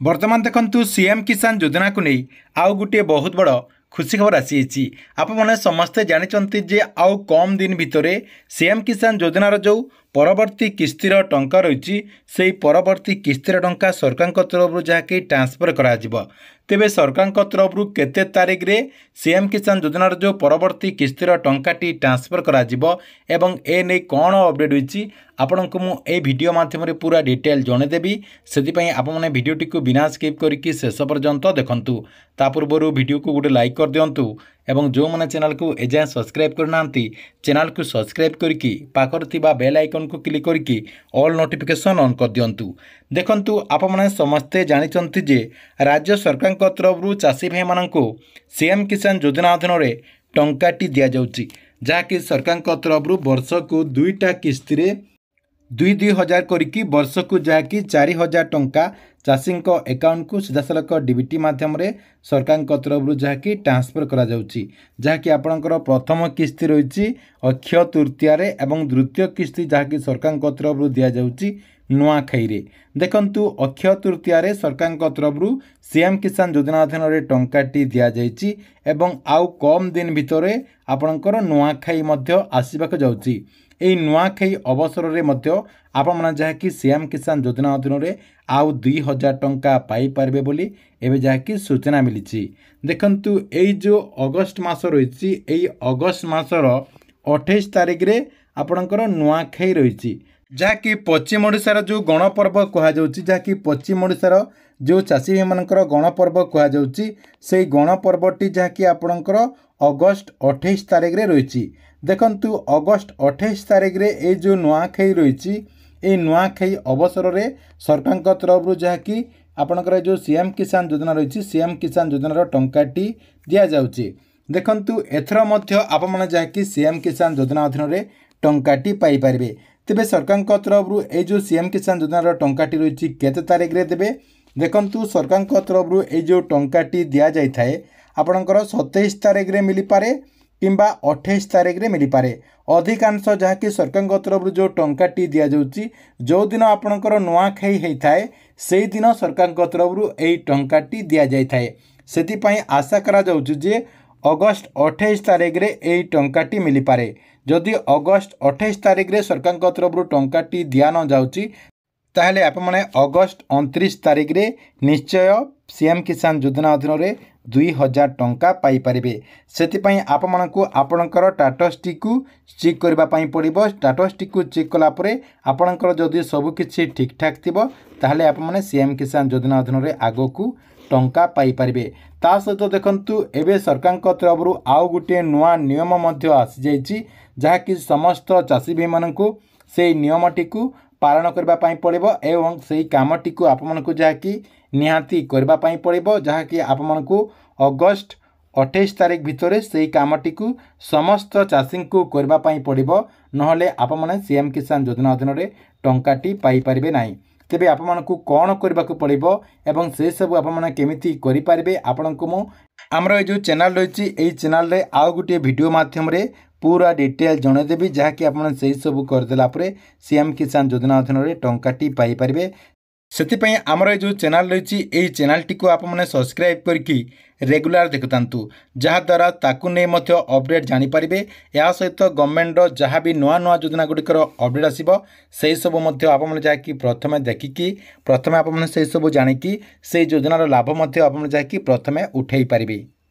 बर्तमान देखंतु सीएम किसान योजना को नहीं आउ गोटे बहुत बड़ खुशी खबर आसी आपने समस्ते जानते जे आउ कम दिन भितर सीएम किसान योजनार जो परवर्ती किस्तिर टंका रही से परवर्ती किस्तिर टंका सरकार तरफ जहाँकि ट्रांसफर करा तेबे सरकार तरफ केते तारीख रे सीएम किसान योजनार जो परवर्ती किस्तिर टंकाटी ट्रांसफर करा एवं ए नहीं कौन अपडेट होती आपण को मुझे वीडियो माध्यम पूरा डिटेल जनईदेवी से आपने वीडियोटी को बिना स्किप करके शेष पर्यंत देखंतु ता पूर्व वीडियो को गोटे लाइक कर दिंतु एवं जो मैंने चैनल को एजाए सब्सक्राइब करना चैनल को सब्सक्राइब करके पाखर थिबा बेल आइकन को क्लिक करके ऑल नोटिफिकेशन ऑन कर दिंतु। देखंतु आप मैंने समस्ते जानते जे राज्य सरकार तरफ चाषी भाई मानक सीएम किसान योजना अधीन में टंकाटी दि जाउची जहाँकि सरकार तरफ वर्ष को दुईटा किस्ती रे 2,000 करिकी वर्ष को जहाँकि 4,000 टंका चाषी अकाउंट को सीधासलख डीबीटी माध्यम रे सरकार तरफ जहाँकि ट्रांसफर करा जाउची जहाँकि आपणकर प्रथम किस्ती रही अक्षय तृतीया रे एवं द्वितीय किस्ती जहाँकि सरकार तरफ दि जाउची नुआखाई रे। देखंतु अक्षय तृतीया रे सरकार तरफ सीएम किसान योजना अधीन में टंकाटी दि जाइछि एवं आउ कम दिन भितर आपणकर नुआखाई मध्य आसबाक जाउची एई नुआखाई अवसर रे मध्य आपण माने जहाँकि सीएम किसान योजना अधीन में आउ 2,000 टंका पाई पारबे बोली एबे जहाँकि सूचना मिली। देखंतु एई जो अगस्त मास रही एई अगस्त मासर 28 तारीख रे आपणकर नुआखाई रही जहाँकि पश्चिम ओडिशार जो गणपर्व कहुच्छी जहाँकि पश्चिम ओडिशार जो चाषी भाई मानकर गणपर्व कहुच्छी से गणपर्वटी जहाँकि आपणकर अगस्त 28 तारीख रे रही। देखंतु अगस्त 28 तारीख रे ए जो नुआखाई रही ए नुआखाई अवसर रे सरकार तरफ जहाँकि आपणकर जो सीएम किसान योजना रही सीएम किसान योजनार टंकाटी दि जाउची। देखंतु एथर मध्य आप माने जहाँकि सीएम किसान योजना अधीन में टंकाटी पाई पारिबे। तेबे सरकार तरफ ए जो सीएम किसान योजनार टंकाटी रही केते तारीख रे देबे। देखंतु सरकार तरफ ए जो टंकाटी दि जाई थाए आपणकर 27 तारीख रे मिली पारे किंबा 28 तारीख रे मिली पारे। अधिकांश जहाँकि सरकार तरफ जो टंकाटी दि जाउची जो दिन आपणकर नुआखाई होइथाए सेही दिन सरकार तरफ एई टंकाटी दि जाई थाए। सेति आशा करा जाउची जे अगस्त 28 तारीख रे एई टंकाटी मिली पारे। जदि अगस्त 28 तारीख रे सरकार तरफ टंकाटी दिया न जाउची ताहले आप माने अगस्त 29 तारीख रे निश्चय सीएम किसान योजना अधीन में 2,000 टंका पाई पारिबे। सेतिपई आप मानकु आपणकर स्टेटस टी को चेक करबा पई पड़िबो। स्टेटस टी को चेक कला परे आपणकर जदि सब किछि ठीक ठाक थिबो ताहले आप माने सीएम किसान योजना अधीन में आगो को टंका पाई पारिबे। ता सहित देखंतु एबे सरकार तरफ आउ गोटे नुआ नियम मध्य आसी जाइछि जहाँकि समस्त चाषी भाई मानकु से नियमटी को पालन करबा पई पड़िबो एवं सेही कामटी को आप मानकु जहाँकि निहाती करबा पई पड़िबो जहाँकि आप मानकु अगस्त 28 तारीख भितर सेही कामटी को समस्त चाषी को करबा पई पड़िबो नहले आप माने सीएम किसान योजना अधीन में टंकाटी पाई पारिबे नाही। तेबे आप मानकु कौन करबा को पड़िबो एवं से सब आप माने केमिति करि पारिबे आपण को मु हमर ए जो चैनल रही एई चैनल रे आउ गोटे वीडियो माध्यम रे पूरा डिटेल जनईदेवी जहाँकि आप सब करदेला परे सीएम किसान योजना अधीन में टंकाटी पाई पारिबे। सेतिपई आमर ए जो चैनल रही एई चैनल टी को आप माने सब्सक्राइब करके रेगुलर देखुतांतु जहाँद्वारा ताकू नहीं मध्य अपडेट जानी पारिबे। या सहित गवर्नमेंट जहाँ भी नुआ नुआ योजना गुड़िकर अपडेट आसीबो सेही सब मध्य आप माने जाकि प्रथमे देखिकी प्रथमे आप माने सेही सब जानिकी से योजनार लाभ मध्य आप माने जाकि प्रथमे उठेई पारिबे।